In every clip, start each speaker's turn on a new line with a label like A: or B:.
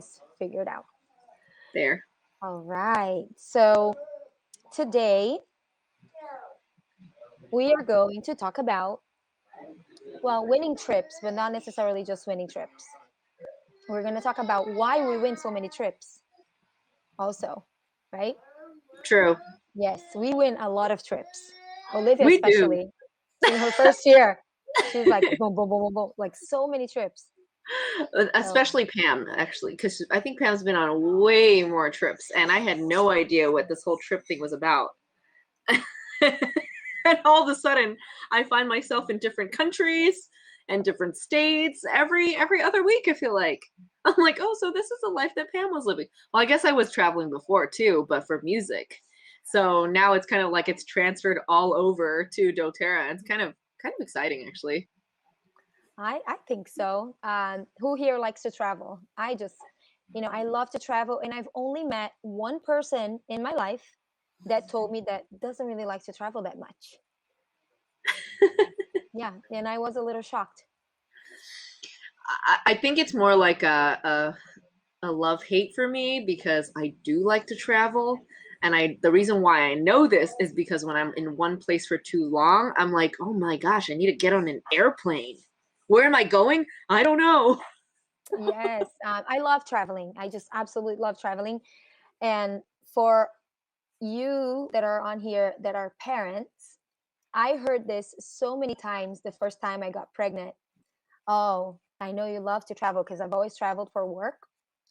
A: this figured out.
B: There.
A: All right. So today we are going to talk about, well, winning trips, but not necessarily just winning trips. We're going to talk about why we win so many trips also, right?
B: True.
A: Yes, we win a lot of trips. Olivia,
B: We do.
A: especially in her first year, she's like boom, boom, boom, boom, boom, like so many trips. So,
B: Especially Pam, actually, because I think Pam's been on way more trips, and I had no idea what this whole trip thing was about. And all of a sudden, I find myself in different countries and different states every other week. I feel like I'm like, oh, so this is the life that Pam was living. Well, I guess I was traveling before too, but for music. So now it's kind of like it's transferred all over to DoTerra. It's kind of exciting, actually.
A: I think so. Who here likes to travel? I just, I love to travel, and I've only met one person in my life that told me that doesn't really like to travel that much. Yeah, and I was a little shocked.
B: I think it's more like a love hate for me because I do like to travel. And the reason why I know this is because when I'm in one place for too long, I'm like, oh my gosh, I need to get on an airplane. Where am I going? I don't know.
A: Yes, I love traveling. I just absolutely love traveling. And for you that are on here that are parents, I heard this so many times the first time I got pregnant. Oh, I know you love to travel because I've always traveled for work,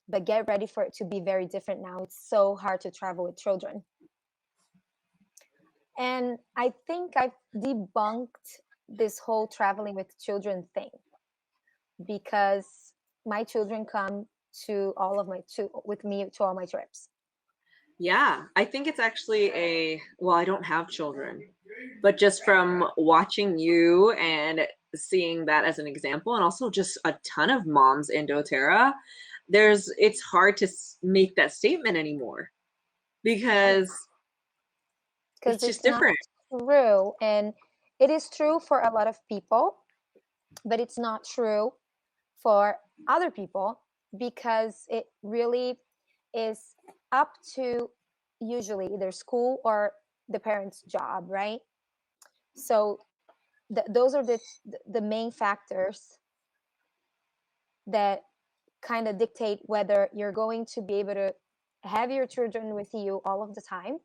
A: but get ready for it to be very different now. It's so hard to travel with children. And I think I've debunked this whole traveling with children thing because my children come to all of my to with me to all my trips.
B: Yeah, I think it's actually well, I don't have children, but just from watching you and seeing that as an example, and also just a ton of moms in doTERRA, it's hard to make that statement anymore
A: Right.
B: because
A: Because
B: it's just
A: it's not
B: different.
A: true. And it is true for a lot of people, but it's not true for other people because it really is up to usually either school or the parent's job, right? So those are the main factors that kind of dictate whether you're going to be able to have your children with you all of the time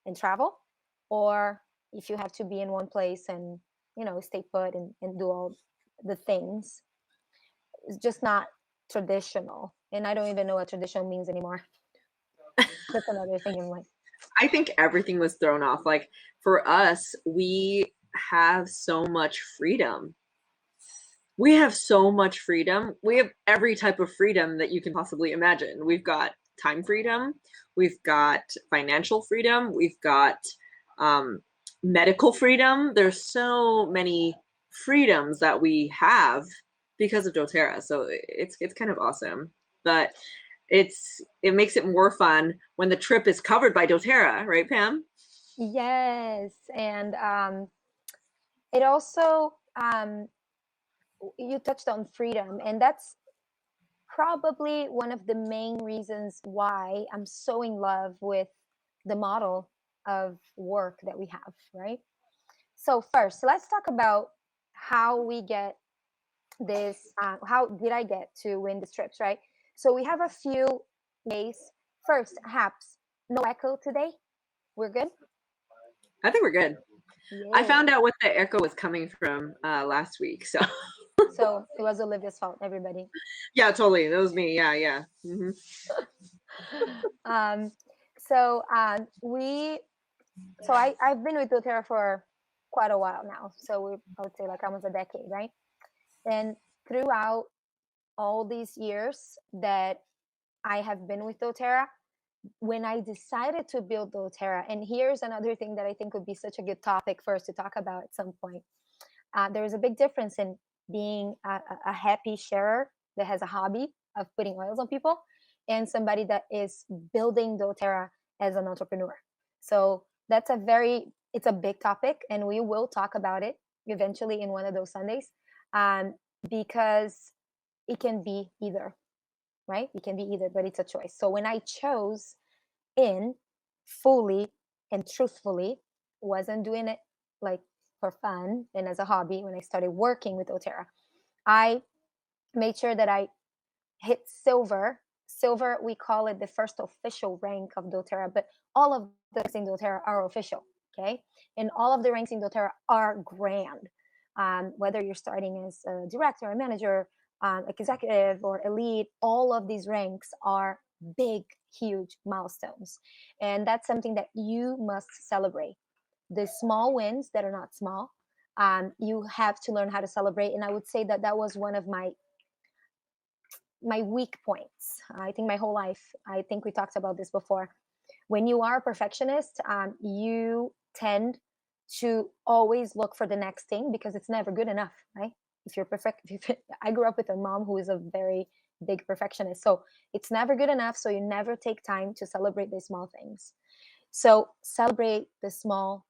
A: and travel, or if you have to be in one place and stay put and do all the things. It's just not traditional, and I don't even know what traditional means anymore. That's another thing in life.
B: I think everything was thrown off. Like for us, we have so much freedom. We have so much freedom. We have every type of freedom that you can possibly imagine. We've got time freedom, we've got financial freedom, we've got um, medical freedom. There's so many freedoms that we have because of doTERRA. So it's kind of awesome. But it makes it more fun when the trip is covered by doTERRA, right, Pam?
A: Yes, and it also you touched on freedom, and that's probably one of the main reasons why I'm so in love with the model of work that we have, right? So first, let's talk about how we get this. How did I get to win the trips, right? So we have a few ways. First, Haps, no echo today. We're good.
B: I think we're good. I
A: Yeah.
B: found out what the echo was coming from last week. So
A: So it was Olivia's fault, everybody.
B: yeah, totally. That was me. Yeah, yeah.
A: um, so we so I've been with doTERRA for quite a while now. So I would say like almost a decade, right? And throughout all these years that I have been with doTERRA, when I decided to build doTERRA, and here's another thing that I think would be such a good topic for us to talk about at some point. There is a big difference in being a happy sharer that has a hobby of putting oils on people and somebody that is building doTERRA as an entrepreneur. So it's a big topic, and we will talk about it eventually in one of those Sundays, um, because it can be either, right? It can be either, but it's a choice. So when I chose in fully and truthfully, wasn't doing it like for fun and as a hobby, when I started working with doTERRA, I made sure that I hit silver. Silver, we call it the first official rank of doTERRA, but all of the ranks in doTERRA are official, okay? And all of the ranks in doTERRA are grand. Whether you're starting as a director, a manager, executive, or elite, all of these ranks are big, huge milestones. And that's something that you must celebrate. The small wins that are not small, you have to learn how to celebrate. And I would say that that was one of my weak points. I think my whole life, I think we talked about this before. When you are a perfectionist, you tend to always look for the next thing because it's never good enough, right? If you're perfect, I grew up with a mom who is a very big perfectionist. So it's never good enough. So you never take time to celebrate the small things. So celebrate the small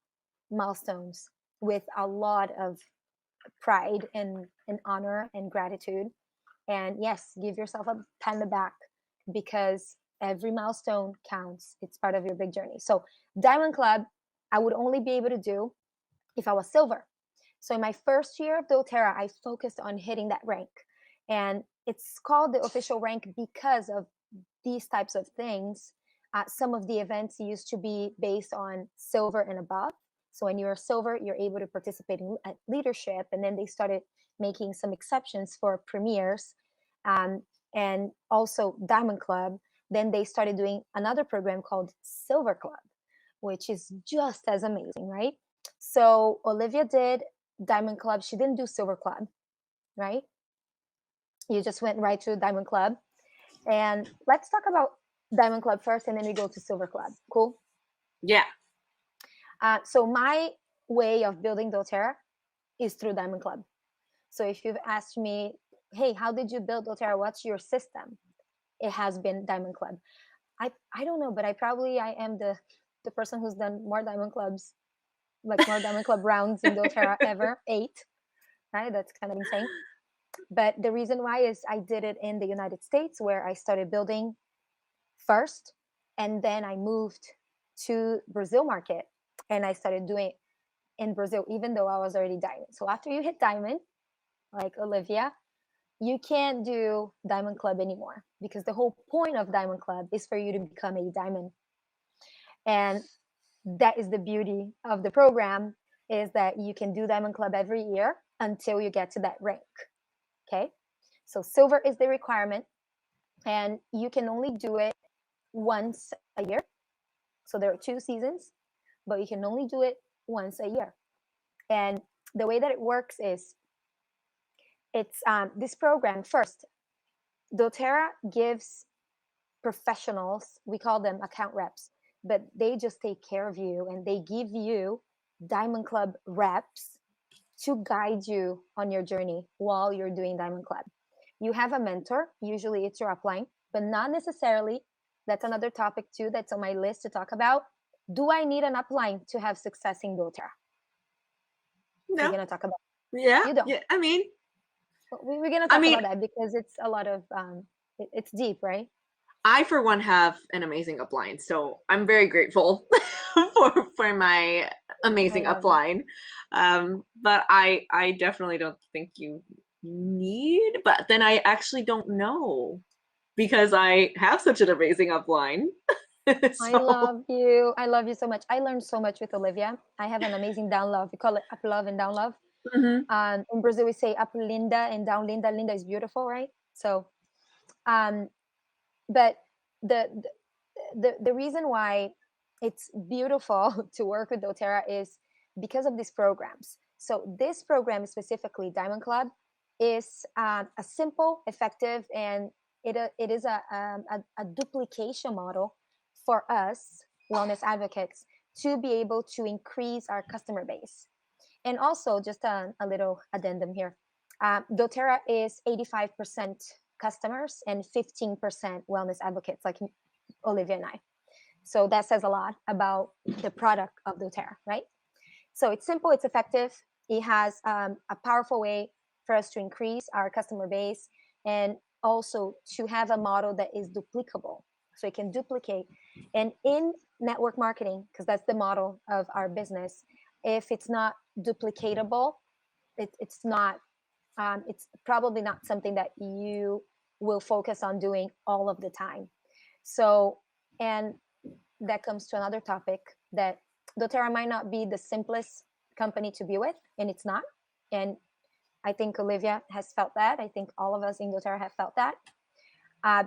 A: milestones with a lot of pride and honor and gratitude. And yes, give yourself a pat on the back because every milestone counts. It's part of your big journey. So, Diamond Club, I would only be able to do if I was silver. So, in my first year of doTERRA, I focused on hitting that rank. And it's called the official rank because of these types of things. Some of the events used to be based on silver and above. So when you're silver, you're able to participate in leadership. And then they started making some exceptions for premiers, and also Diamond Club. Then they started doing another program called Silver Club, which is just as amazing, right? So Olivia did Diamond Club. She didn't do Silver Club, right? You just went right to Diamond Club. And let's talk about Diamond Club first, and then we go to Silver Club. Cool?
B: Yeah.
A: So my way of building doTERRA is through Diamond Club. So if you've asked me, hey, how did you build doTERRA? What's your system? It has been Diamond Club. I don't know, but I am the person who's done more Diamond Clubs, like more Diamond Club rounds in doTERRA ever, 8. Right? That's kind of insane. But the reason why is I did it in the United States where I started building first, and then I moved to Brazil market and I started doing it in Brazil, even though I was already diamond. So after you hit diamond, like Olivia, you can't do Diamond Club anymore because the whole point of Diamond Club is for you to become a diamond. And that is the beauty of the program, is that you can do Diamond Club every year until you get to that rank. Okay? So silver is the requirement, and you can only do it once a year. So there are 2 seasons, but you can only do it once a year. And the way that it works is it's this program first. doTERRA gives professionals, we call them account reps, but they just take care of you and they give you Diamond Club reps to guide you on your journey while you're doing Diamond Club. You have a mentor, usually it's your upline, but not necessarily. That's another topic too that's on my list to talk about. Do I need an upline to have success in doTERRA? We're
B: No.
A: going to talk about.
B: Yeah.
A: You don't.
B: Yeah. I mean,
A: We're going to
B: I
A: talk
B: mean,
A: about that because it's a lot of, it's deep, right?
B: I for one have an amazing upline, so I'm very grateful for my
A: I
B: amazing
A: love it.
B: upline. But I definitely don't think you need. But then I actually don't know because I have such an amazing upline.
A: I
B: So
A: love you. I love you so much. I learned so much with Olivia. I have an amazing down love. We call it up love and down love.
B: mhm.
A: In Brazil, we say up Linda and down Linda. Linda is beautiful, right? So, um, but the, the reason why it's beautiful to work with doTERRA is because of these programs. So this program specifically, Diamond Club, is a simple, effective, and it is a duplication model for us wellness advocates to be able to increase our customer base. And also, just a little addendum here. doTERRA is 85% customers and 15% wellness advocates, like Olivia and I. So that says a lot about the product of doTERRA, right? So it's simple, it's effective. It has a powerful way for us to increase our customer base. And also to have a model that is duplicable, so it can duplicate. And in network marketing, because that's the model of our business, if it's not duplicatable, it's not, it's probably not something that you will focus on doing all of the time. So, and that comes to another topic, that doTERRA might not be the simplest company to be with, and it's not. And I think Olivia has felt that. I think all of us in doTERRA have felt that,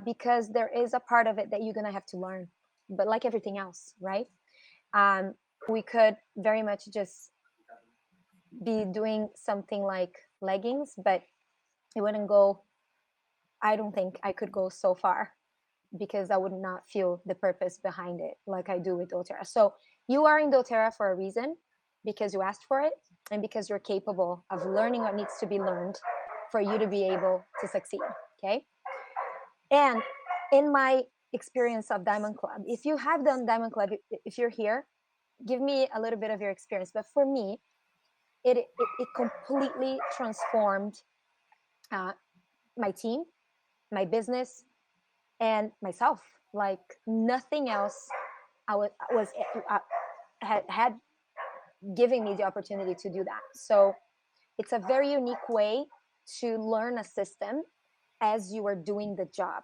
A: because there is a part of it that you're going to have to learn. But like everything else, right? Um, we could very much just be doing something like leggings, but it wouldn't go, I don't think I could go so far, because I would not feel the purpose behind it like I do with doTERRA. So you are in doTERRA for a reason, because you asked for it, and because you're capable of learning what needs to be learned for you to be able to succeed. Okay. And in my experience of Diamond Club, if you have done Diamond Club, if you're here, give me a little bit of your experience. But for me, it completely transformed my team, my business, and myself. Like nothing else I was had giving me the opportunity to do that. So it's a very unique way to learn a system as you are doing the job.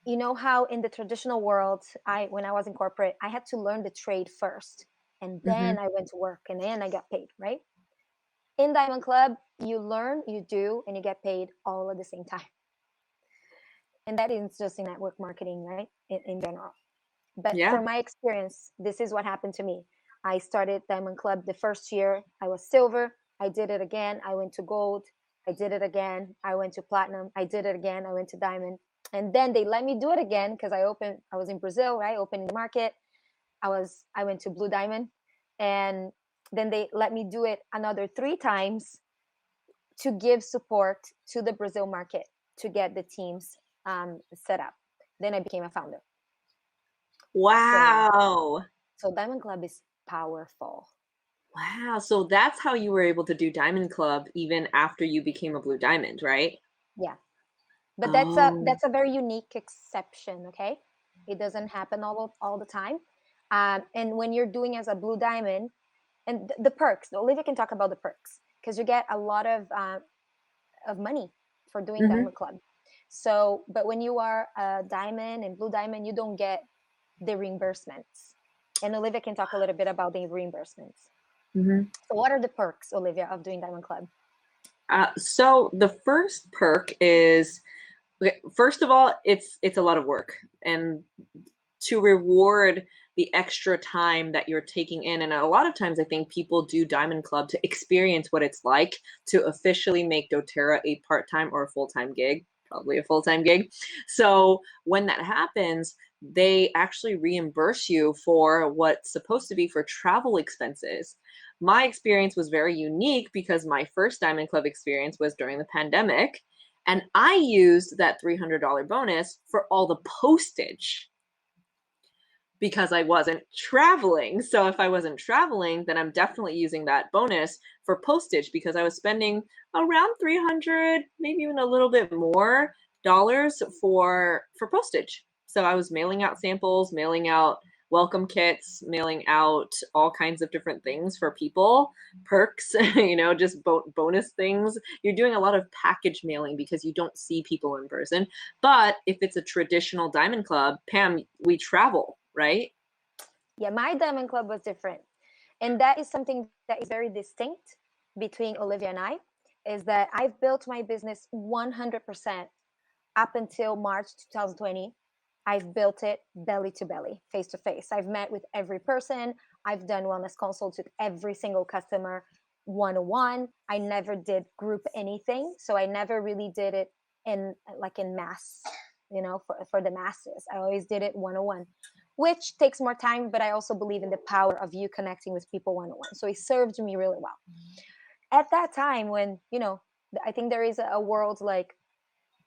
A: You know how in the traditional world, when I was in corporate, I had to learn the trade first, and
B: Mm-hmm.
A: then I went to work, and then I got paid, right? In Diamond Club, you learn, you do, and you get paid all at the same time. And that is just in network marketing, right? In general. But
B: Yeah.
A: from my experience, this is what happened to me. I started Diamond Club the first year. I was silver. I did it again. I went to gold. I did it again. I went to platinum. I did it again. I went to diamond. And then they let me do it again because I was in Brazil, right? Opening the market. I went to blue diamond. And then they let me do it another 3 times to give support to the Brazil market to get the teams set up. Then I became a founder. So
B: Wow.
A: So Diamond Club is powerful.
B: Wow. So that's how you were able to do Diamond Club even after you became a Blue Diamond, right?
A: Yeah. But
B: Oh.
A: that's a very unique exception, okay? It doesn't happen all the time. And when you're doing as a blue diamond, and the perks, Olivia can talk about the perks, because you get a lot of money for doing
B: Hmm.
A: Diamond Club. So, but when you are a diamond and blue diamond, you don't get the reimbursements. And Olivia can talk a little bit about the reimbursements.
B: Hmm.
A: So, what are the perks, Olivia, of doing Diamond Club?
B: So the first perk is, okay, first of all, it's a lot of work, and to reward the extra time that you're taking in. And a lot of times I think people do Diamond Club to experience what it's like to officially make doTERRA a part-time or a full-time gig, probably a full-time gig. So when that happens, they actually reimburse you for what's supposed to be for travel expenses. My experience was very unique because my first Diamond Club experience was during the pandemic, and I used that $300 bonus for all the postage because I wasn't traveling. So if I wasn't traveling, then I'm definitely using that bonus for postage because I was spending around 300, maybe even a little bit more dollars for postage. So I was mailing out samples, mailing out welcome kits, mailing out all kinds of different things for people, perks, just bonus things. You're doing a lot of package mailing because you don't see people in person. But if it's a traditional Diamond Club, Pam, we travel, right?
A: Yeah, my Diamond Club was different. And that is something that is very distinct between Olivia and I, is that I've built my business 100% up until March 2020. I've built it belly to belly, face to face. I've met with every person. I've done wellness consults with every single customer one-on-one. I never did group anything. So I never really did it in mass, for the masses. I always did it one-on-one, which takes more time, but I also believe in the power of you connecting with people one-on-one. So it served me really well. At that time when, I think there is a world like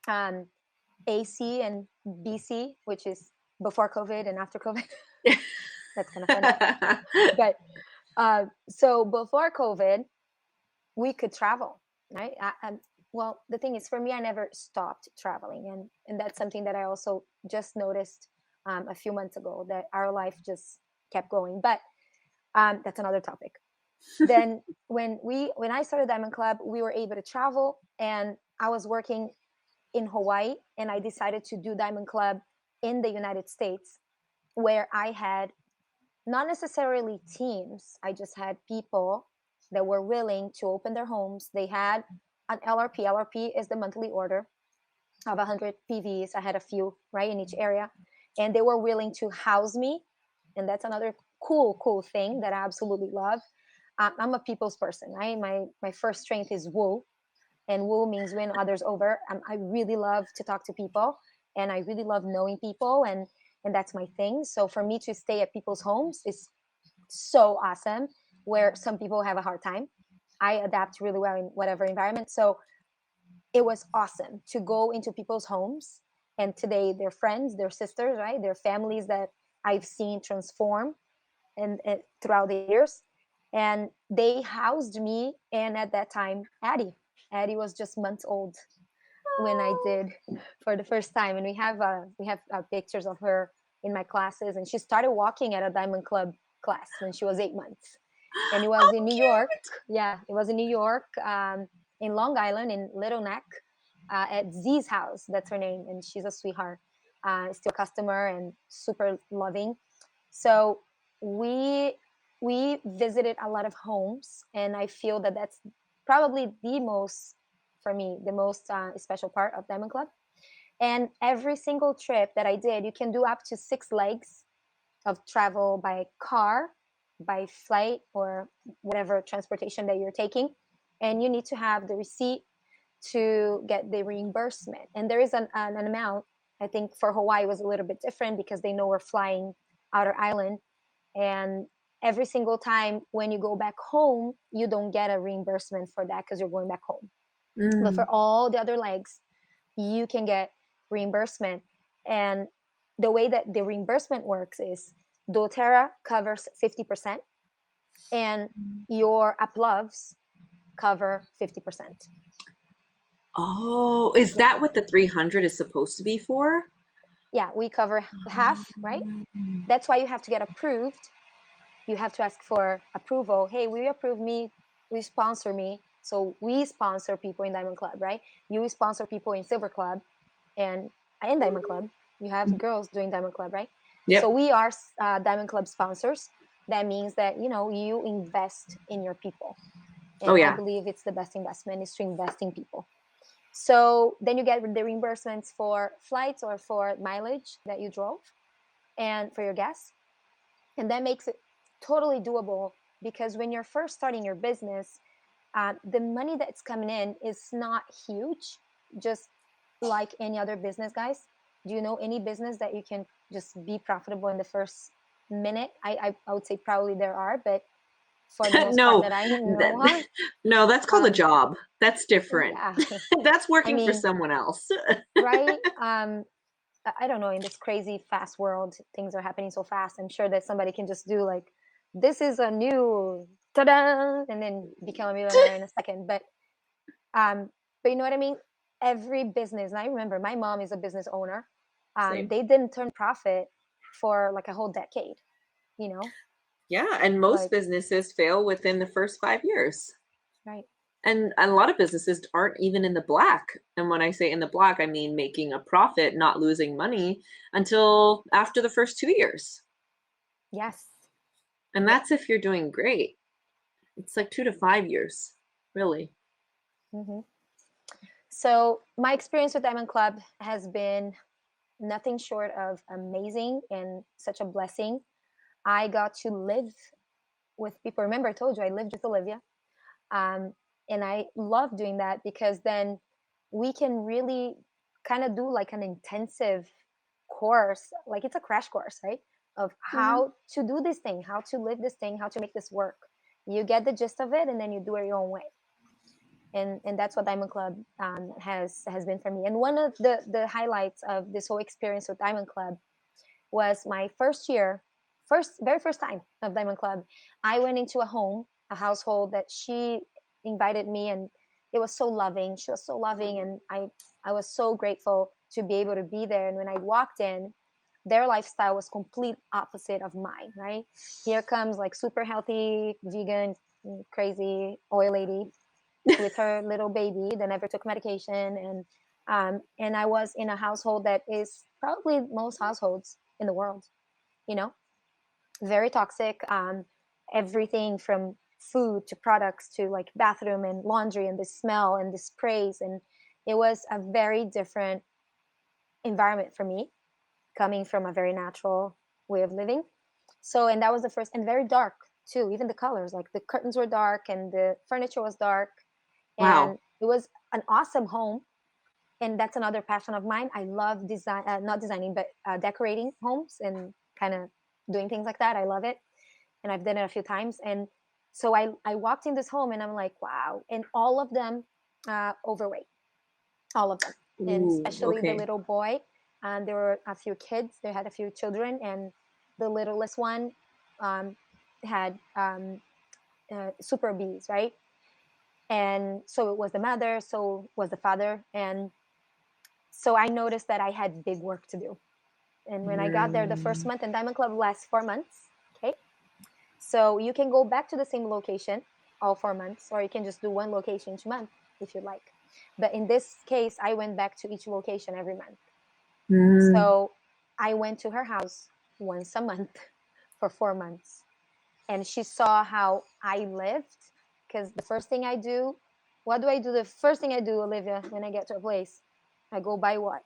A: um, AC and BC, which is before COVID and after COVID. That's kind of funny. But so before COVID, we could travel, right? Well, the thing is, for me, I never stopped traveling, and that's something that I also just noticed a few months ago, that our life just kept going. But that's another topic. Then when I started Diamond Club, we were able to travel, and I was working in Hawaii, and I decided to do Diamond Club in the United States, where I had not necessarily teams. I just had people that were willing to open their homes. They had an LRP. LRP is the monthly order of 100 PVs. I had a few right in each area, and they were willing to house me. And that's another cool thing that I absolutely love. I'm a people's person, right? My first strength is woo, and woo means win others over. I really love to talk to people, and I really love knowing people, and that's my thing. So for me to stay at people's homes is so awesome, where some people have a hard time. I adapt really well in whatever environment. So it was awesome to go into people's homes, and today they're friends, they're sisters, right? They're families that I've seen transform and throughout the years. And they housed me, and at that time, Addie was just months old when I did for the first time. And we have pictures of her in my classes, and she started walking at a Diamond Club class when she was 8 months, and it was
B: Oh,
A: in New York. Yeah, it was in New York, in Long Island, in Little Neck, at Z's house. That's her name, and she's a sweetheart. Still a customer and super loving. So we we visited a lot of homes, and I feel that that's probably the most, for me, the most special part of Diamond Club. And every single trip that I did, you can do up to 6 legs of travel by car, by flight, or whatever transportation that you're taking. And you need to have the receipt to get the reimbursement. And there is an amount. I think for Hawaii was a little bit different because they know we're flying outer island. And every single time when you go back home, you don't get a reimbursement for that because you're going back home. But for
B: mm.
A: all the other legs, you can get reimbursement. And the way that the reimbursement works is doTERRA covers 50%, and your uploads cover 50%.
B: Oh, is
A: Yeah.
B: that what the 300 is supposed to be for?
A: Yeah, we cover half, right? That's why you have to get approved. You have to ask for approval. Hey, will you approve me? Will you sponsor me? So we sponsor people in Diamond Club, right? You sponsor people in Silver Club, and in Diamond Club, you have girls doing Diamond Club, right? So
B: Yep.
A: we are Diamond Club sponsors. That means that you invest in your people,
B: Oh
A: and I
B: yeah.
A: believe it's the best investment is to invest in people. So then you get the reimbursements for flights or for mileage that you drove, and for your gas, and that makes it totally doable. Because when you're first starting your business, the money that's coming in is not huge, just like any other business, guys. Do you know any business that you can just be profitable in the first minute? I would say probably there are, but for the most part
B: No,
A: that I know
B: that,
A: of,
B: no, that's called a
A: um,
B: job. That's different.
A: yeah.
B: That's
A: I
B: working for
A: mean,
B: someone else.
A: right? I don't know, in this crazy fast world, things are happening so fast. I'm sure that somebody can just do like, this is a new ta-da, and then become a millionaire in a second. Um, but you know what I mean? Every business, and I remember my mom is a business owner.
B: Same.
A: They didn't turn profit for like a whole decade, you know?
B: Yeah, and most
A: Like,
B: businesses fail within the first 5 years.
A: right.
B: And a lot of businesses aren't even in the black. And when I say in the black, I mean making a profit, not losing money until after the first 2 years.
A: Yes.
B: And
A: Yep.
B: that's if you're doing great. It's like 2 to 5 years, really.
A: Hmm. So my experience with Diamond Club has been nothing short of amazing and such a blessing. I got to live with people. Remember, I told you I lived with Olivia. Um, and I love doing that because then we can really kind of do like an intensive course, like it's a crash course, right? Of
B: Mhm.
A: how to do this thing, how to live this thing, how to make this work. You get the gist of it, and then you do it your own way. And that's what Diamond Club has been for me. And one of the highlights of this whole experience with Diamond Club was my first year, very first time of Diamond Club. I went into a household that she invited me, and it was so loving. She was so loving, and I was so grateful to be able to be there. And when I walked in, their lifestyle was complete opposite of mine, right? Here comes like super healthy, vegan, crazy oil lady with her little baby that never took medication, and I was in a household that is probably most households in the world, you know, very toxic. Everything from food to products to like bathroom and laundry and the smell and the sprays, and it was a very different environment for me, coming from a very natural way of living. So, and that was the first, and very dark too. Even the colors, like the curtains were dark and the furniture was dark,
B: Wow.
A: and it was an awesome home. And that's another passion of mine. I love design, not designing, but decorating homes and kind of doing things like that. I love it, and I've done it a few times. And so I walked in this home, and I'm like, wow! And all of them overweight, all of them, and
B: Ooh,
A: especially the
B: okay.
A: little boy. And there were a few kids. They had a few children, and the littlest one um, had super obese, right? And so it was the mother, so was the father, and so I noticed that I had big work to do. And when I got there the first
B: Mm.
A: month, and Diamond Club lasts 4 months, okay? So you can go back to the same location all 4 months, or you can just do one location each month if you like. But in this case, I went back to each location every month.
B: Mm.
A: So I went to her house once a month for 4 months. And she saw how I lived. Because the first thing I do, what do I do? The first thing I do, Olivia, when I get to a place, I go buy what?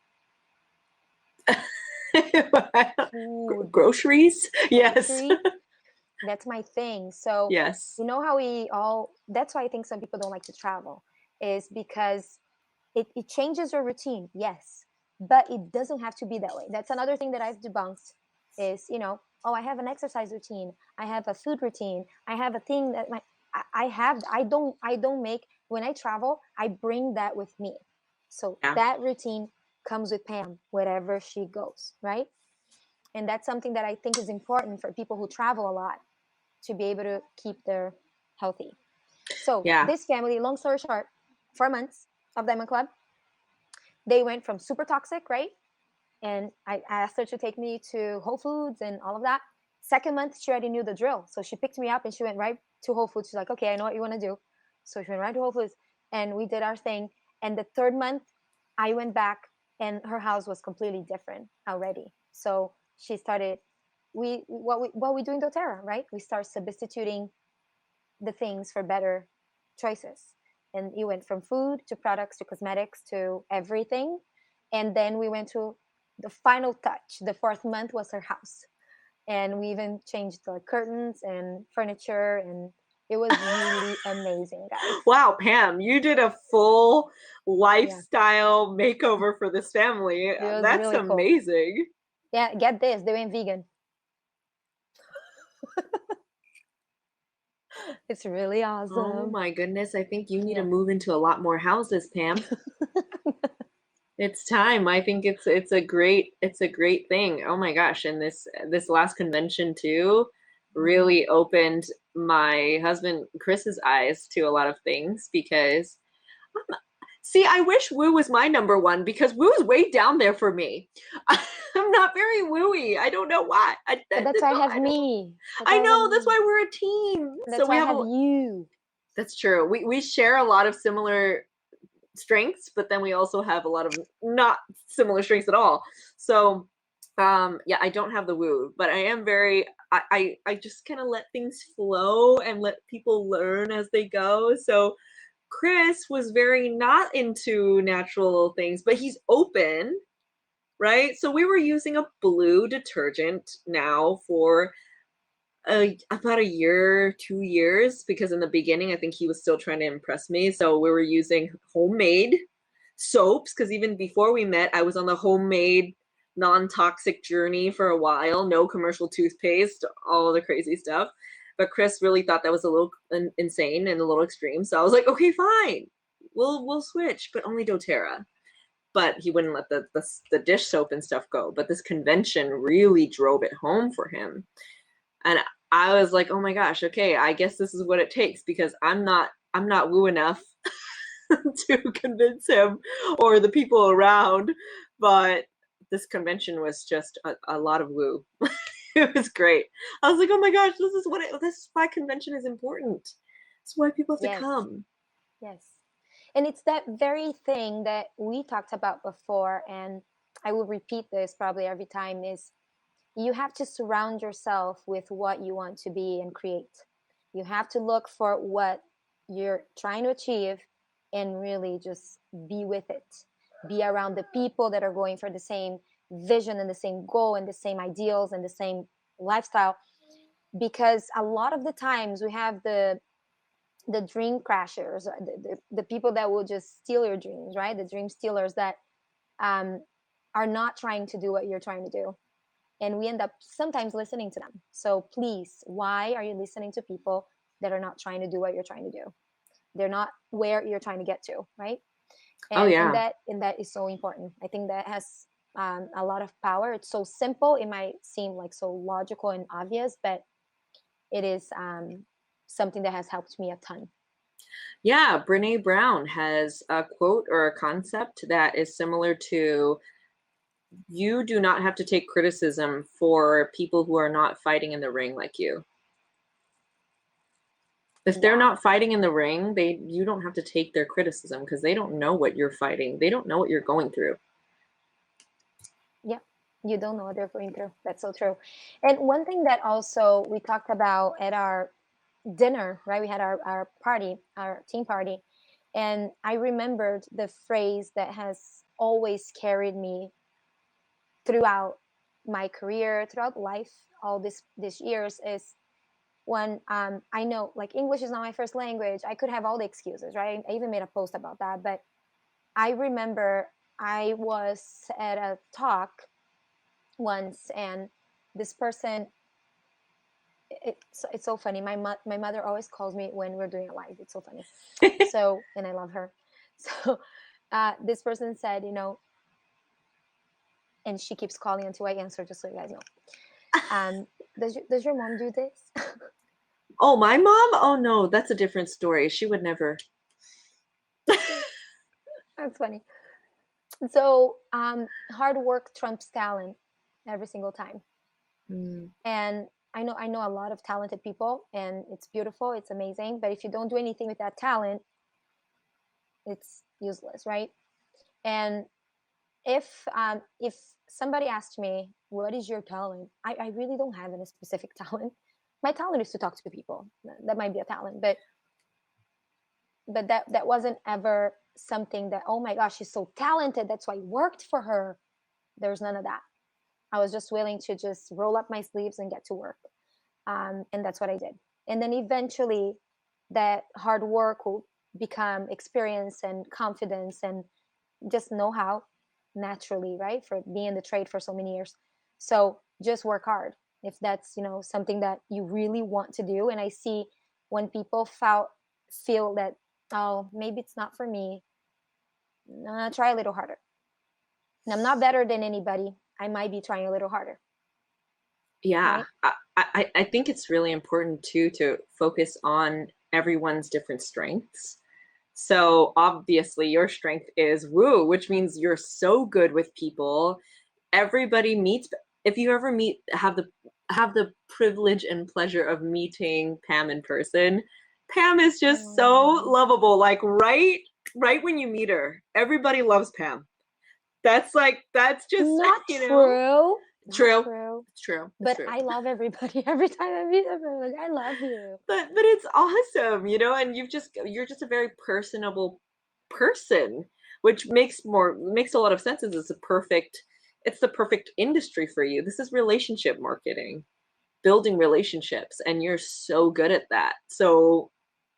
A: Food,
B: Groceries? Yes.
A: groceries. That's my thing. So,
B: Yes.
A: you know how we all, that's why I think some people don't like to travel, is because it changes your routine, yes, but it doesn't have to be that way. That's another thing that I've debunked is, oh, I have an exercise routine, I have a food routine, I have a thing that I have, I don't make, when I travel, I bring that with me. So
B: Yeah.
A: that routine comes with Pam wherever she goes, right? And that's something that I think is important for people who travel a lot to be able to keep their healthy. So
B: Yeah.
A: this family, long story short, 4 months of Diamond Club, they went from super toxic, right? And I asked her to take me to Whole Foods and all of that. Second month, she already knew the drill. So she picked me up and she went right to Whole Foods. She's like, okay, I know what you want to do. So she went right to Whole Foods and we did our thing. And the third month, I went back and her house was completely different already. So she started, what we do in doTERRA, right? We start substituting the things for better choices. And you went from food to products to cosmetics to everything. And then we went to the final touch. The fourth month was her house. And we even changed the curtains and furniture. And it was really amazing, guys.
B: Wow, Pam, you did a full
A: Yeah,
B: lifestyle makeover for this family.
A: it was
B: That's
A: really cool.
B: amazing.
A: Yeah, get this, they went vegan. It's really
B: Oh
A: awesome.
B: my goodness, I think you need to
A: Yeah.
B: move into a lot more houses, Pam. It's time. I think it's a great thing. Oh my gosh, and this last convention too
A: Mhm.
B: really opened my husband Chris's eyes to a lot of things because see, I wish woo was my number one because woo is way down there for me. I'm not very wooey. I don't know why.
A: But that's why I have
B: I don't know.
A: me. That's
B: I
A: why I have
B: know that's
A: me.
B: why we're a team. So
A: That's
B: we
A: why I
B: have
A: have
B: a
A: you.
B: that's true. We share a lot of similar strengths, but then we also have a lot of not similar strengths at all. So yeah, I don't have the woo, but I am very I just kind of let things flow and let people learn as they go. So Chris was very not into natural things, but he's open, right? So we were using a blue detergent now for about a year, 2 years, because in the beginning, I think he was still trying to impress me. So we were using homemade soaps because even before we met, I was on the homemade non-toxic journey for a while. No commercial toothpaste, all the crazy stuff. But Chris really thought that was a little insane and a little extreme. So I was like, okay, fine, we'll switch, but only DoTerra. But he wouldn't let the dish soap and stuff go. But this convention really drove it home for him, and I was like, oh my gosh, okay, I guess this is what it takes because I'm not woo enough. to convince him or the people around. But this convention was just a lot of woo. It was great. I was like, oh my gosh, this is why convention is important. It's why people have to
A: Yes.
B: come.
A: Yes. And it's that very thing that we talked about before, and I will repeat this probably every time, is you have to surround yourself with what you want to be and create. You have to look for what you're trying to achieve and really just be with it. Be around the people that are going for the same vision and the same goal and the same ideals and the same lifestyle. Because a lot of the times we have the dream crashers, the people that will just steal your dreams, right? The dream stealers that um, are not trying to do what you're trying to do. And we end up sometimes listening to them. So please, why are you listening to people that are not trying to do what you're trying to do? They're not where you're trying to get to, right?
B: Oh
A: And
B: yeah.
A: that is so important. I think that has a lot of power. It's so simple. It might seem like so logical and obvious, but it is something that has helped me a ton.
B: Yeah, Brene Brown has a quote or a concept that is similar to, you do not have to take criticism for people who are not fighting in the ring like you. If they're
A: Yeah,
B: not fighting in the ring, you don't have to take their criticism because they don't know what you're fighting. They don't know what you're going through.
A: yeah. You don't know what they're going through. That's so true. And one thing that also we talked about at our dinner, right? We had our party, our team party. And I remembered the phrase that has always carried me throughout my career, throughout life, all these years is when I know like English is not my first language. I could have all the excuses, right? I even made a post about that. But I remember I was at a talk once and this person, it's so funny. My mother always calls me when we're doing a live. It's so funny. So, and I love her. So, this person said, and she keeps calling until I answer, just so you guys know. Does your mom do this?
B: Oh, my mom? Oh no, that's a different story. She would never.
A: That's funny. So, hard work trumps talent every single time.
B: Mm.
A: And I know a lot of talented people, and it's beautiful, it's amazing. But if you don't do anything with that talent, it's useless, right? And if somebody asked me what is your talent, I really don't have any specific talent. My talent is to talk to people. That might be a talent, but that wasn't ever something that, oh my gosh, she's so talented, that's why I worked for her. There's none of that. I was just willing to just roll up my sleeves and get to work, and that's what I did. And then eventually that hard work will become experience and confidence and just know how, naturally, right? For being in the trade for so many years. So just work hard if that's something that you really want to do. And I see when people feel that, oh, maybe it's not for me, try a little harder. And I'm not better than anybody. I might be trying a little harder,
B: Yeah,
A: right?
B: I think it's really important too to focus on everyone's different strengths. So obviously your strength is woo, which means you're so good with people. Everybody meets, if you ever have the privilege and pleasure of meeting Pam in person, Pam is just so
A: Mm,
B: lovable. Like right when you meet her, everybody loves Pam. That's just,
A: not
B: you know,
A: true. Not
B: true.
A: true.
B: It's true. It's
A: But
B: true.
A: I love everybody. Every time I meet them, I'm like, I love you.
B: But it's awesome, and you're just a very personable person, which makes a lot of sense. It's the perfect industry for you. This is relationship marketing, building relationships, and you're so good at that. So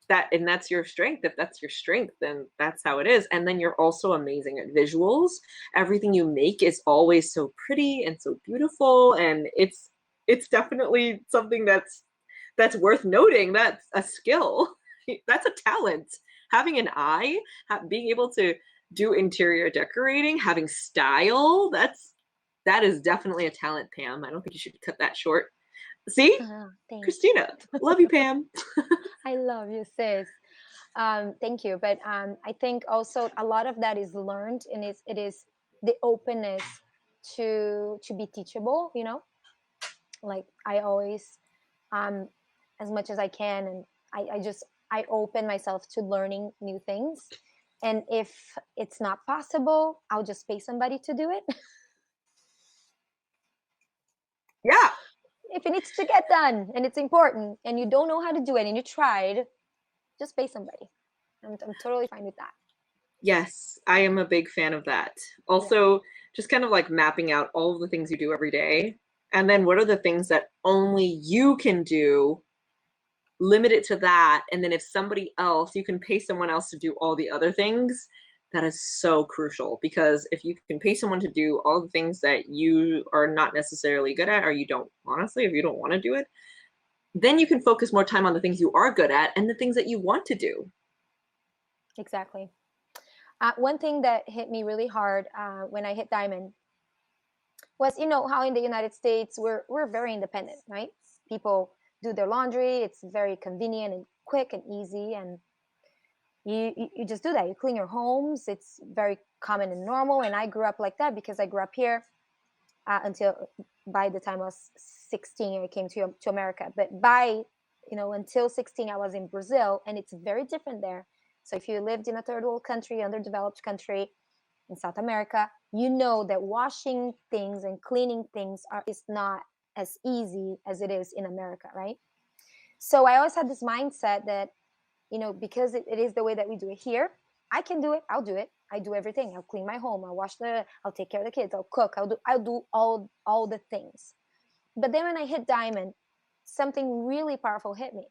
B: that's your strength. If that's your strength, then that's how it is. And then you're also amazing at visuals. Everything you make is always so pretty and so beautiful, and it's definitely something that's worth noting. That's a skill. That's a talent. Having an eye, being able to do interior decorating, having style, that is definitely a talent, Pam. I don't think you should cut that short. See?
A: Thanks.
B: Christina, love you, Pam.
A: I love you, sis. Thank you. But I think also a lot of that is learned, and it is the openness to be teachable. Like I always, um, as much as I can, and I just I open myself to learning new things. And if it's not possible, I'll just pay somebody to do it.
B: Yeah.
A: If it needs to get done and it's important and you don't know how to do it and you tried, just pay somebody. I'm totally fine with that.
B: Yes, I am a big fan of that.
A: Yeah,
B: Also, just kind of like mapping out all of the things you do every day. And then what are the things that only you can do, limit it to that. And then if somebody else, you can pay someone else to do all the other things. That is so crucial because if you can pay someone to do all the things that you are not necessarily good at, or you don't, honestly, if you don't want to do it, then you can focus more time on the things you are good at and the things that you want to do.
A: exactly. One thing that hit me really hard when I hit Diamond was, how in the United States we're very independent, right? People do their laundry. It's very convenient and quick and easy, and you just do that. You clean your homes. It's very common and normal. And I grew up like that because I grew up here until by the time I was 16, I came to America. But until 16, I was in Brazil, and it's very different there. So if you lived in a third world country, underdeveloped country in South America, you know that washing things and cleaning things is not as easy as it is in America, right? So I always had this mindset that, because it is the way that we do it here, I can do it. I'll do it. I do everything. I'll clean my home. I'll take care of the kids. I'll cook. I'll do all the things. But then when I hit Diamond, something really powerful hit me.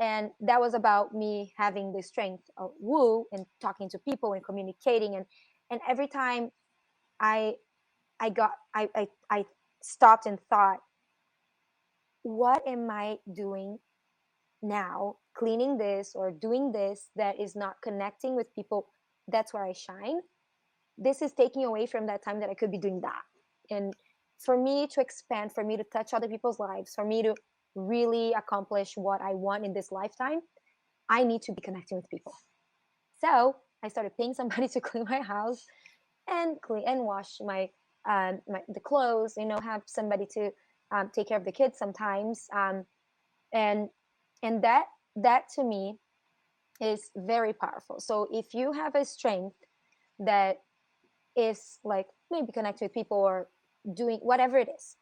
A: And that was about me having the strength of woo and talking to people and communicating. And every time I I stopped and thought, what am I doing now, cleaning this or doing this that is not connecting with people? That's where I shine. This is taking away from that time that I could be doing that. And for me to expand, for me to touch other people's lives, for me to really accomplish what I want in this lifetime, I need to be connecting with people. So I started paying somebody to clean my house and clean and wash the clothes. Have somebody to take care of the kids sometimes, and that to me is very powerful. So if you have a strength that is like maybe connecting with people or doing whatever it is,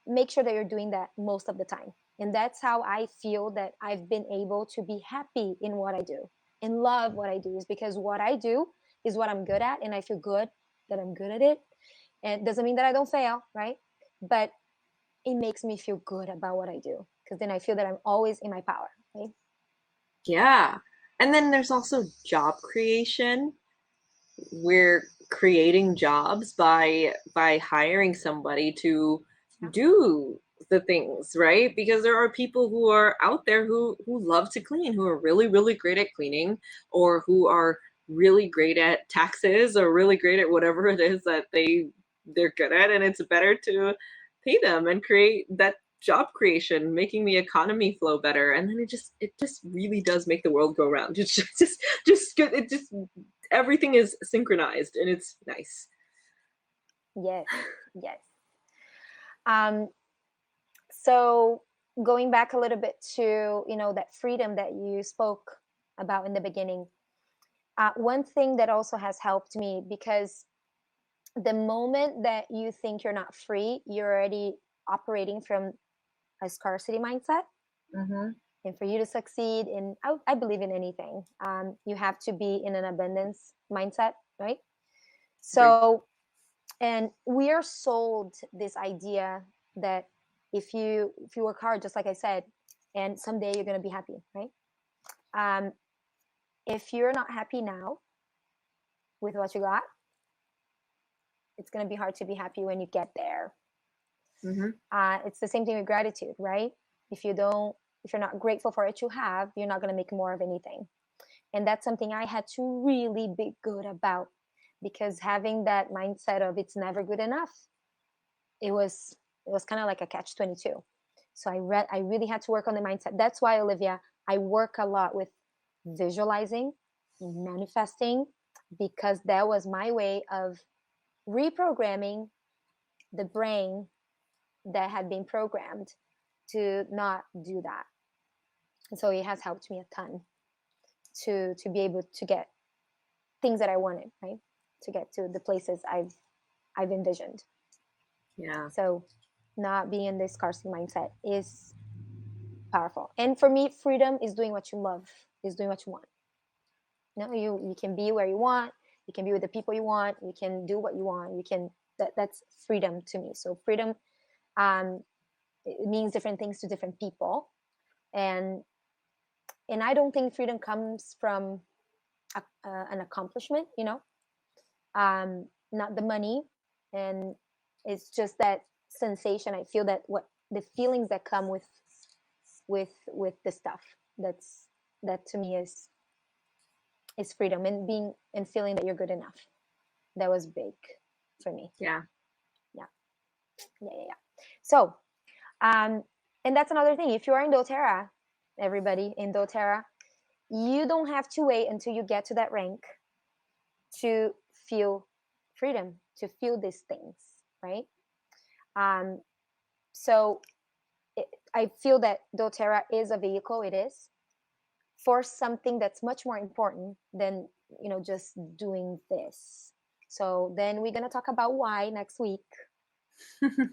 A: make sure that you're doing that most of the time. And that's how I feel that I've been able to be happy in what I do and love what I do, is because what I do is what I'm good at, and I feel good that I'm good at it. And it doesn't mean that I don't fail, right? But it makes me feel good about what I do, because then I feel that I'm always in my power, right?
B: Yeah. And then there's also job creation. We're creating jobs by hiring somebody to
A: Yeah.
B: do the things, right? Because there are people who are out there who love to clean, who are really really great at cleaning, or who are really great at taxes, or really great at whatever it is that they're good at, and it's better to pay them and create that job creation, making the economy flow better. And then it just really does make the world go round. It's just good. It just everything is synchronized and it's nice.
A: Yes, yes. Um, so going back a little bit to that freedom that you spoke about in the beginning, one thing that also has helped me, because the moment that you think you're not free, you're already operating from a scarcity mindset.
B: Hmm.
A: And for you to succeed in, I believe in anything, you have to be in an abundance mindset, right?
B: Agree.
A: So, and we are sold this idea that if you work hard, just like I said, and someday you're going to be happy, right? um, if you're not happy now with what you got, it's going to be hard to be happy when you get there.
B: Hmm.
A: It's the same thing with gratitude, right? If you're not grateful for what you have, you're not going to make more of anything. And that's something I had to really be good about, because having that mindset of it's never good enough, it was kind of like a catch 22. So I really had to work on the mindset. That's why, Olivia, I work a lot with visualizing, manifesting, because that was my way of reprogramming the brain that had been programmed to not do that. And so it has helped me a ton to be able to get things that I wanted, right? To get to the places I've envisioned.
B: Yeah.
A: So not being in this scarcity mindset is powerful. And for me, freedom is doing what you love, is doing what you want. You can be where you want, you can be with the people you want, you can do what you want, you can that's freedom to me. So freedom, it means different things to different people. And I don't think freedom comes from an accomplishment, not the money. And it's just that sensation. I feel that what the feelings that come with the stuff, that to me is freedom, and being and feeling that you're good enough. That was big for me.
B: Yeah.
A: So and that's another thing. If you are in doTERRA, everybody in doTERRA, you don't have to wait until you get to that rank to feel freedom, to feel these things, right? So I feel that doTERRA is a vehicle. It is for something that's much more important than just doing this. So then we're gonna talk about why next week.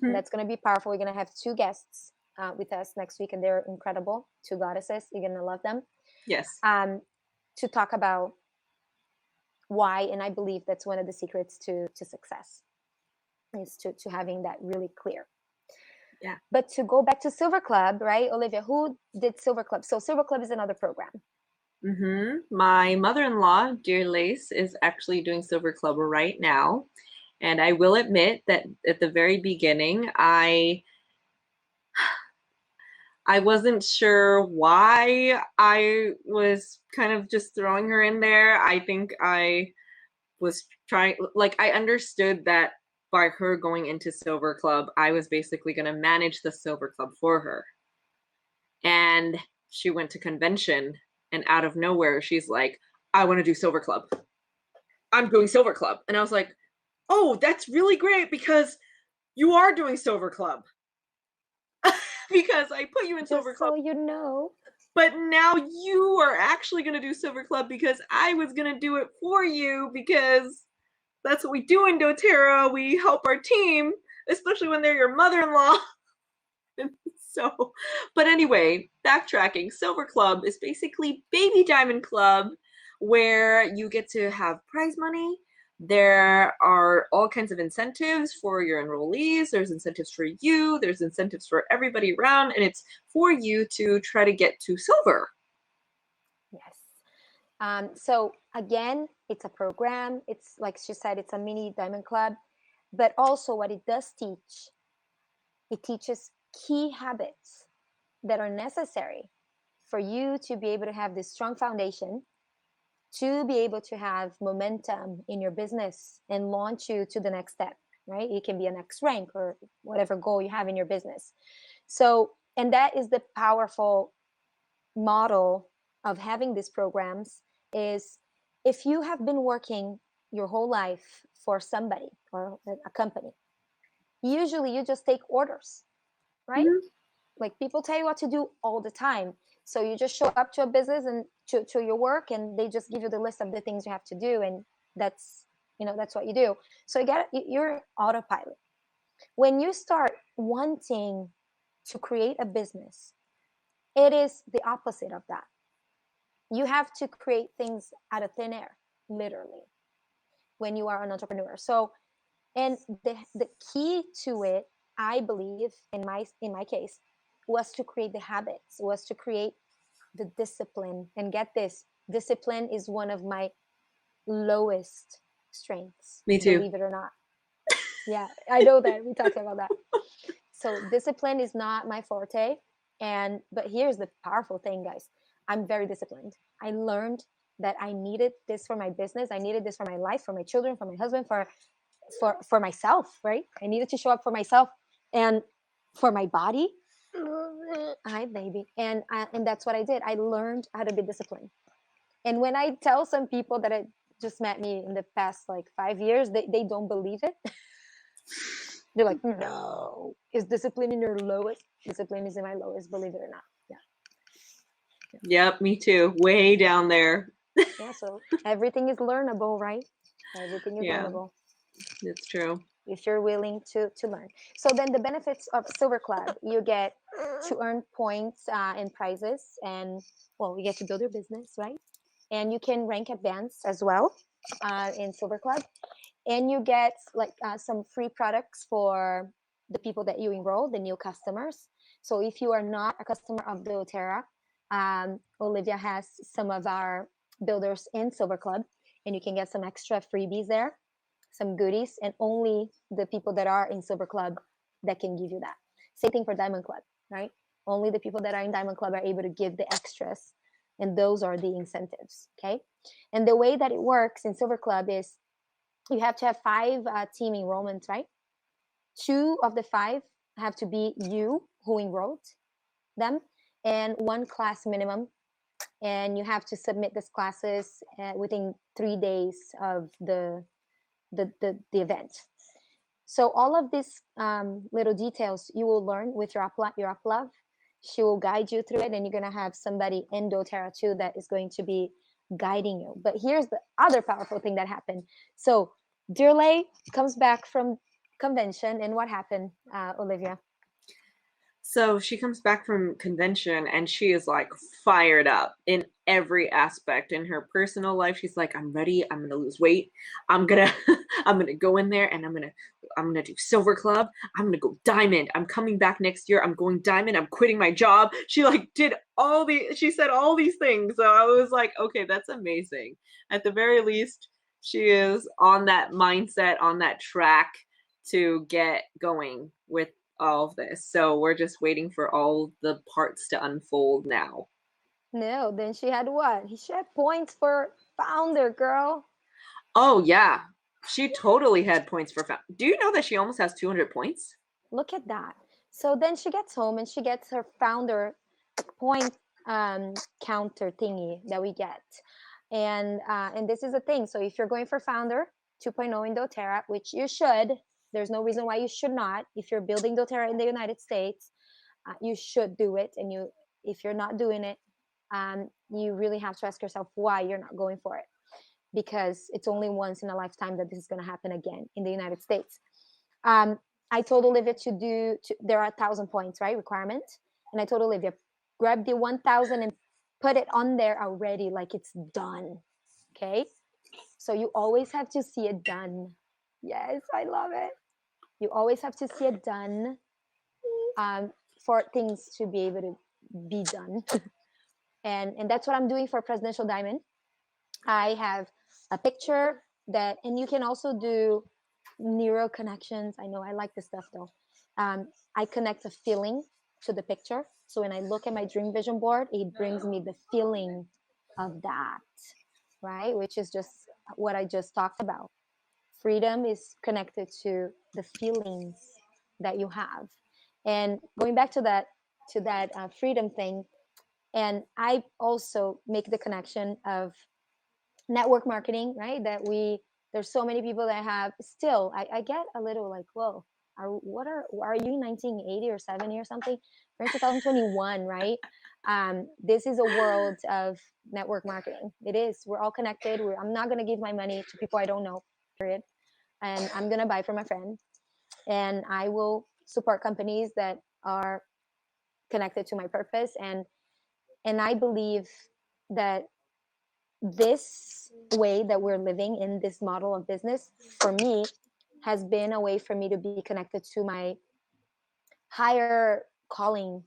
A: That's gonna be powerful. We're gonna have two guests with us next week, and they're incredible. Two goddesses. You're gonna love them.
B: Yes.
A: To talk about why, and I believe that's one of the secrets to success, is to having that really clear.
B: Yeah.
A: But to go back to Silver Club, right, Olivia? Who did Silver Club? So Silver Club is another program.
B: My mother-in-law, dear Lace, is actually doing Silver Club right now. And I will admit that at the very beginning, I wasn't sure why I was kind of just throwing her in there. I think I was trying, like, I understood that by her going into Silver Club, I was basically going to manage the Silver Club for her. And she went to convention, and out of nowhere, she's like, I want to do Silver Club. I'm doing Silver Club. And I was like, oh, that's really great, because you are doing Silver Club. Because I put you in Silver Club.
A: So you know.
B: But now you are actually going to do Silver Club, because I was going to do it for you, because that's what we do in doTERRA. We help our team, especially when they're your mother-in-law. So, but anyway, backtracking, Silver Club is basically Baby Diamond Club, where you get to have prize money. There are all kinds of incentives for your enrollees. There's incentives for you. There's incentives for everybody around, and it's for you to try to get to silver.
A: Yes. So again, it's a program. It's like she said, it's a mini Diamond Club, but also what it does teach, it teaches key habits that are necessary for you to be able to have this strong foundation, to be able to have momentum in your business and launch you to the next step, right? It can be a next rank or whatever goal you have in your business. So, and that is the powerful model of having these programs, is if you have been working your whole life for somebody or a company, usually you just take orders, right? Like people tell you what to do all the time. So you just show up to a business and to your work, and they just give you the list of the things you have to do, and that's that's what you do. So you're autopilot. When you start wanting to create a business, it is the opposite of that. You have to create things out of thin air, literally, when you are an entrepreneur. So, and the key to it, I believe, in my case, was to create the habits, was to create the discipline. And get this, discipline is one of my lowest strengths.
B: Me too.
A: Believe it or not. Yeah, I know that. We talked about that. So discipline is not my forte. But here's the powerful thing, guys. I'm very disciplined. I learned that I needed this for my business. I needed this for my life, for my children, for my husband, for myself, right? I needed to show up for myself and for my body. Hi, baby. And that's what I did. I learned how to be disciplined. And when I tell some people that I just met me in the past like 5 years, they don't believe it. They're like, no, is discipline in your lowest? Discipline is in my lowest, believe it or not. Yeah.
B: Yep, me too. Way down there.
A: Yeah. So everything is learnable, right? Everything is
B: Yeah,
A: learnable
B: it's true.
A: if you're willing to learn. So then the benefits of Silver Club, you get to earn points and prizes, and well, you get to build your business, right? And you can rank advanced as well in Silver Club, and you get like some free products for the people that you enroll, the new customers. So if you are not a customer of doTERRA, Olivia has some of our builders in Silver Club, and you can get some extra freebies there, some goodies, and only the people that are in Silver Club that can give you that. Same thing for Diamond Club, right? Only the people that are in Diamond Club are able to give the extras, and those are the incentives. Okay, and the way that it works in Silver Club is you have to have five team enrollments, right? Two of the five have to be you who enrolled them, and one class minimum. And you have to submit these classes within 3 days of the event. So all of these little details you will learn with your uplove. She will guide you through it, and you're gonna have somebody in doTERRA too that is going to be guiding you. But here's the other powerful thing that happened. So Dirley comes back from convention, and what happened, Olivia?
B: So she comes back from convention and she is like fired up in every aspect in her personal life. She's like, I'm ready. I'm gonna lose weight. I'm gonna I'm gonna go in there and I'm gonna do Silver Club. I'm gonna go diamond. I'm coming back next year. I'm going diamond. I'm quitting my job. She like did she said all these things. So I was like, okay, that's amazing. At the very least, she is on that mindset, on that track to get going with all of this. So we're just waiting for all the parts to unfold now.
A: No, then she had what? She had points for founder, girl.
B: Oh yeah. She totally had points for Do you know that she almost has 200 points?
A: Look at that. So then she gets home and she gets her founder point counter thingy that we get. And this is a thing. So if you're going for founder 2.0 in doTERRA, which you should, there's no reason why you should not. If you're building doTERRA in the United States, you should do it. And if you're not doing it, you really have to ask yourself why you're not going for it, because it's only once in a lifetime that this is going to happen again in the United States. Um, I told Olivia there are 1,000 points, right? Requirement. And I told Olivia, grab the 1,000 and put it on there already, like it's done. Okay. So you always have to see it done. Yes, I love it. You always have to see it done for things to be able to be done. And that's what I'm doing for Presidential Diamond. I have a picture and you can also do neural connections. I know I like this stuff though. I connect a feeling to the picture. So when I look at my dream vision board, it brings me the feeling of that, right? Which is just what I just talked about. Freedom is connected to the feelings that you have. And going back to that freedom thing, and I also make the connection of network marketing, right? There's so many people that have still. I get a little like, whoa, are you 1980 or 70 or something? We're in 2021, right? This is a world of network marketing. It is. We're all connected. I'm not gonna give my money to people I don't know. Period. And I'm gonna buy from a friend, and I will support companies that are connected to my purpose. And I believe that this way that we're living in this model of business for me has been a way for me to be connected to my higher calling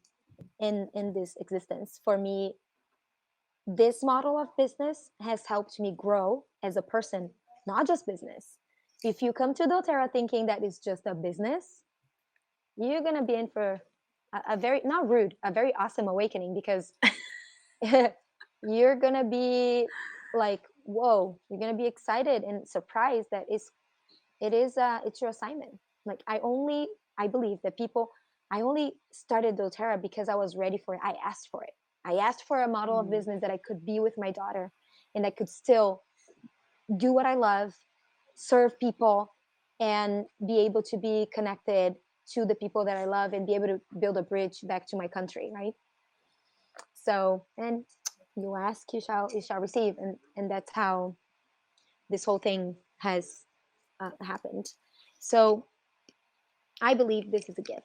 A: in this existence. For me, this model of business has helped me grow as a person, not just business. If you come to doTERRA thinking that it's just a business, you're going to be in for a very, not rude, a very awesome awakening, because you're going to be like, whoa, you're going to be excited and surprised that it's your assignment. Like I believe that I only started doTERRA because I was ready for it. I asked for it. I asked for a model of business that I could be with my daughter, and I could still do what I love, serve people, and be able to be connected to the people that I love and be able to build a bridge back to my country, right? So, and you ask, you shall receive, and that's how this whole thing has happened. So, I believe this is a gift.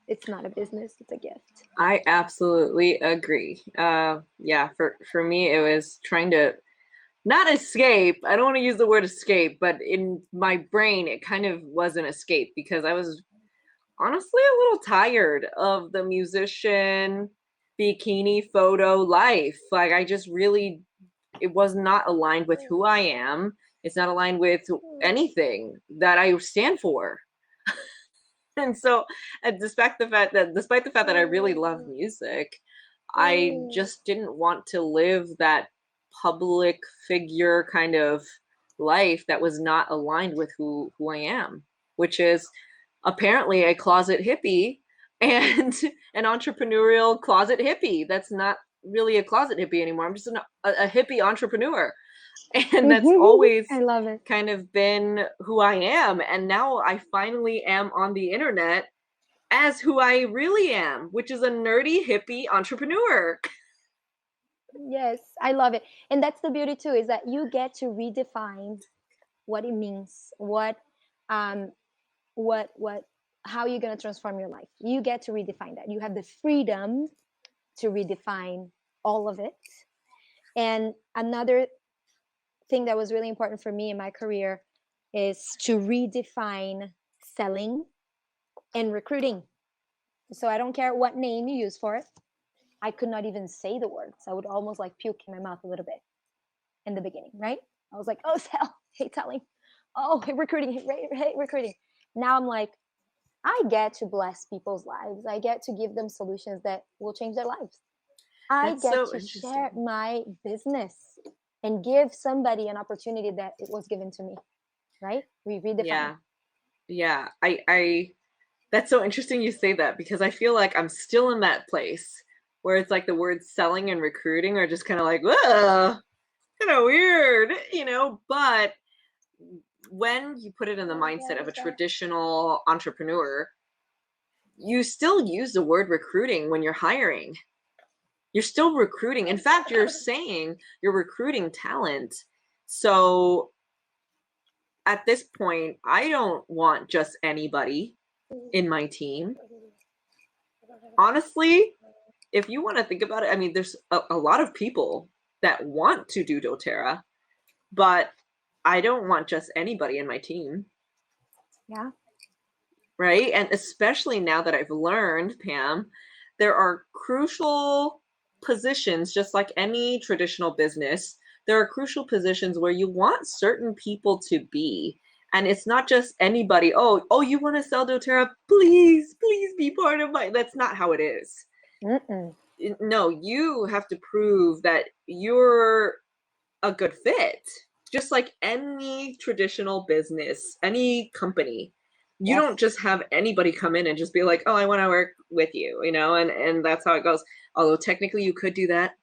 A: It's not a business; it's a gift.
B: I absolutely agree. Yeah, for me, it was trying to not escape. I don't want to use the word escape, but in my brain, it kind of was an escape because I was honestly a little tired of the musician bikini photo life. Like, I just really, it was not aligned with who I am. It's not aligned with anything that I stand for. And so, and despite the fact that I really love music, I just didn't want to live that public figure kind of life that was not aligned with who I am, which is apparently a closet hippie and an entrepreneurial closet hippie. That's not really a closet hippie anymore. I'm just a hippie entrepreneur. And that's always
A: I love it.
B: kind of been who I am. And now I finally am on the internet as who I really am, which is a nerdy hippie entrepreneur.
A: Yes, I love it. And that's the beauty too, is that you get to redefine what it means, um what how you're going to transform your life. You get to redefine that. You have the freedom to redefine all of it. And another thing that was really important for me in my career is to redefine selling and recruiting. So I don't care what name you use for it. I could not even say the words. I would almost like puke in my mouth a little bit in the beginning, right? I was like, oh, sell, hate selling. Oh, hate recruiting, hate recruiting. Now I'm like, I get to bless people's lives. I get to give them solutions that will change their lives. I
B: That's
A: get
B: so
A: to share
B: interesting.
A: my business and give somebody an opportunity that it was given to me, right? We redefine.
B: Yeah. Yeah. I that's so interesting you say that because I feel like I'm still in that place where it's like the words selling and recruiting are just kind of like, whoa, kind of weird, but when you put it in the mindset of a traditional entrepreneur, you still use the word recruiting when you're hiring. You're still recruiting. In fact, you're saying you're recruiting talent. So at this point, I don't want just anybody in my team. Honestly, if you want to think about it, I mean, there's a lot of people that want to do doTERRA, but I don't want just anybody in my team,
A: Yeah.
B: right? And especially now that I've learned, Pam, there are crucial positions, just like any traditional business. There are crucial positions where you want certain people to be. And it's not just anybody, oh, you want to sell doTERRA? Please be part of my. That's not how it is.
A: Mm-mm.
B: No, you have to prove that you're a good fit. Just like any traditional business, any company, you
A: Yes.
B: don't just have anybody come in and just be like, "Oh, I want to work with you," and that's how it goes. Although technically you could do that,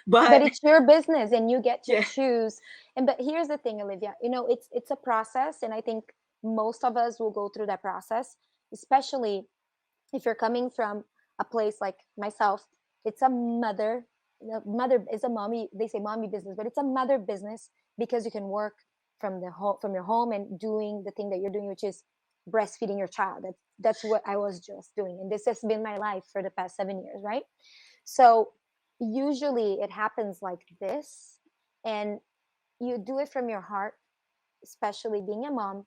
A: But
B: but
A: it's your business and you get to
B: yeah,
A: choose. And but here's the thing, Olivia, it's a process, and I think most of us will go through that process, especially if you're coming from a place like myself. It's a mother, the mother is a mommy, they say mommy business, but it's a mother business because you can work from the home, from your home, and doing the thing that you're doing, which is breastfeeding your child. That's what I was just doing, and this has been my life for the past 7 years, right? So usually it happens like this, and you do it from your heart, especially being a mom.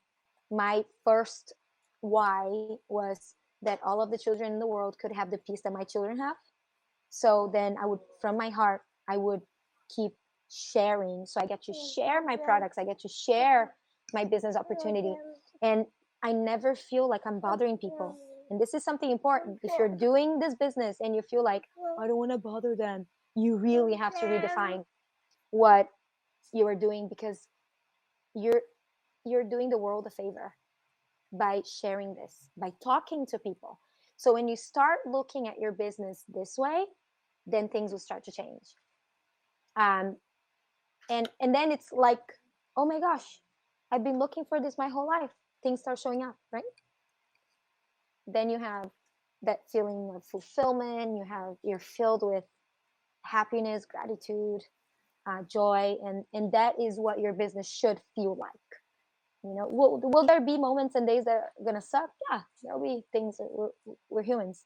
A: My first why was that all of the children in the world could have the peace that my children have. So then I would, from my heart, I would keep sharing. So I get to share my products, I get to share my business opportunity. And I never feel like I'm bothering people. And this is something important. If you're doing this business and you feel like, I don't want to bother them, you really have to redefine what you are doing, because you're you're doing the world a favor by sharing this, by talking to people. So when you start looking at your business this way, then things will start to change. Um, And then it's like, oh my gosh, I've been looking for this my whole life. Things start showing up, right? Then you have that feeling of fulfillment. You're filled with happiness, gratitude, joy, and that is what your business should feel like. Will there be moments and days that are gonna suck? Yeah, there'll be things that we're humans,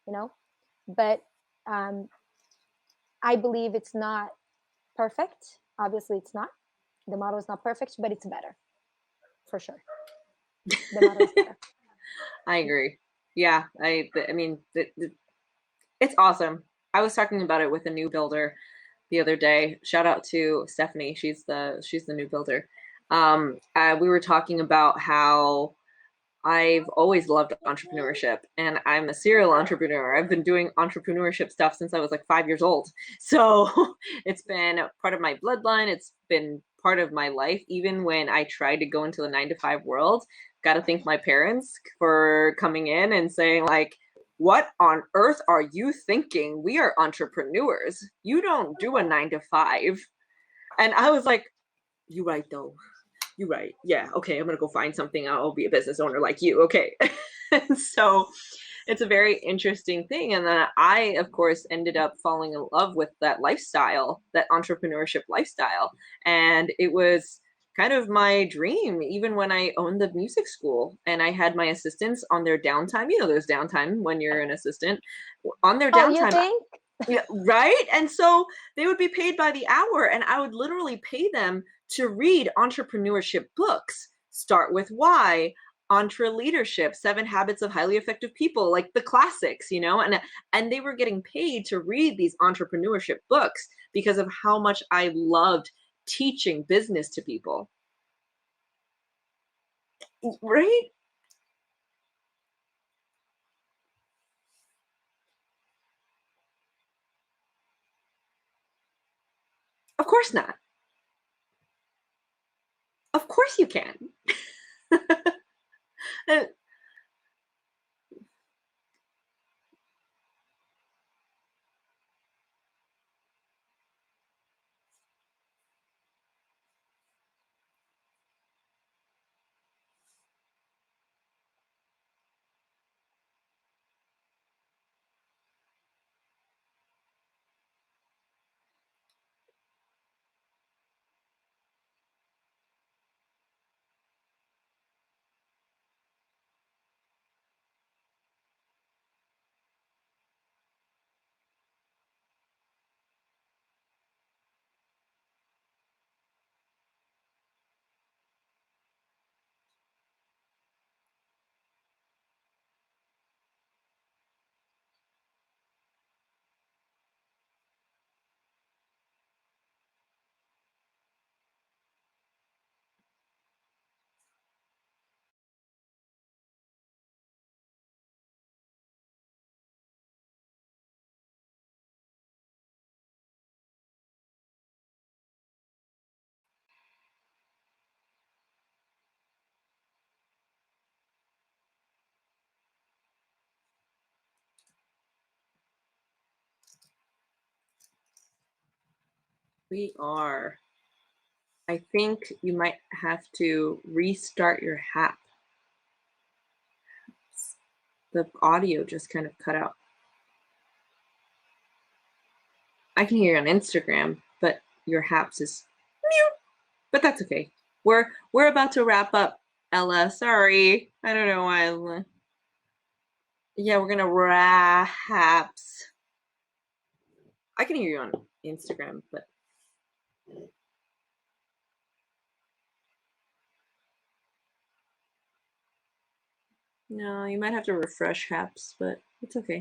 A: you know. But um, I believe it's not perfect. Obviously, it's not. The model is not perfect, but it's better for sure. The model is better.
B: I agree. Yeah, I mean, it's awesome. I was talking about it with a new builder the other day. Shout out to Stephanie. She's the new builder. We were talking about how I've always loved entrepreneurship and I'm a serial entrepreneur. I've been doing entrepreneurship stuff since I was like 5 years old. So it's been part of my bloodline. It's been part of my life. Even when I tried to go into the 9 to 5 world, got to thank my parents for coming in and saying, like, what on earth are you thinking? We are entrepreneurs. You don't do a 9 to 5. And I was like, you right though. You right. Yeah. Okay. I'm gonna go find something. I'll be a business owner like you. Okay. So it's a very interesting thing. And then I, of course, ended up falling in love with that lifestyle, that entrepreneurship lifestyle. And it was kind of my dream, even when I owned the music school and I had my assistants on their downtime. There's downtime when you're an assistant. On their
A: Oh, you
B: downtime,
A: think?
B: yeah, right? And so they would be paid by the hour, and I would literally pay them to read entrepreneurship books. Start with Why, Entre Leadership, 7 Habits of Highly Effective People, like the classics, and they were getting paid to read these entrepreneurship books because of how much I loved teaching business to people. Right? Of course not. Of course you can. Uh, we are. I think you might have to restart your app. The audio just kind of cut out. I can hear you on Instagram, but your Haps is mute. But that's okay. We're about to wrap up, Ella. Sorry. I don't know why. Yeah, we're gonna Haps. I can hear you on Instagram, but no, you might have to refresh Haps, but it's okay.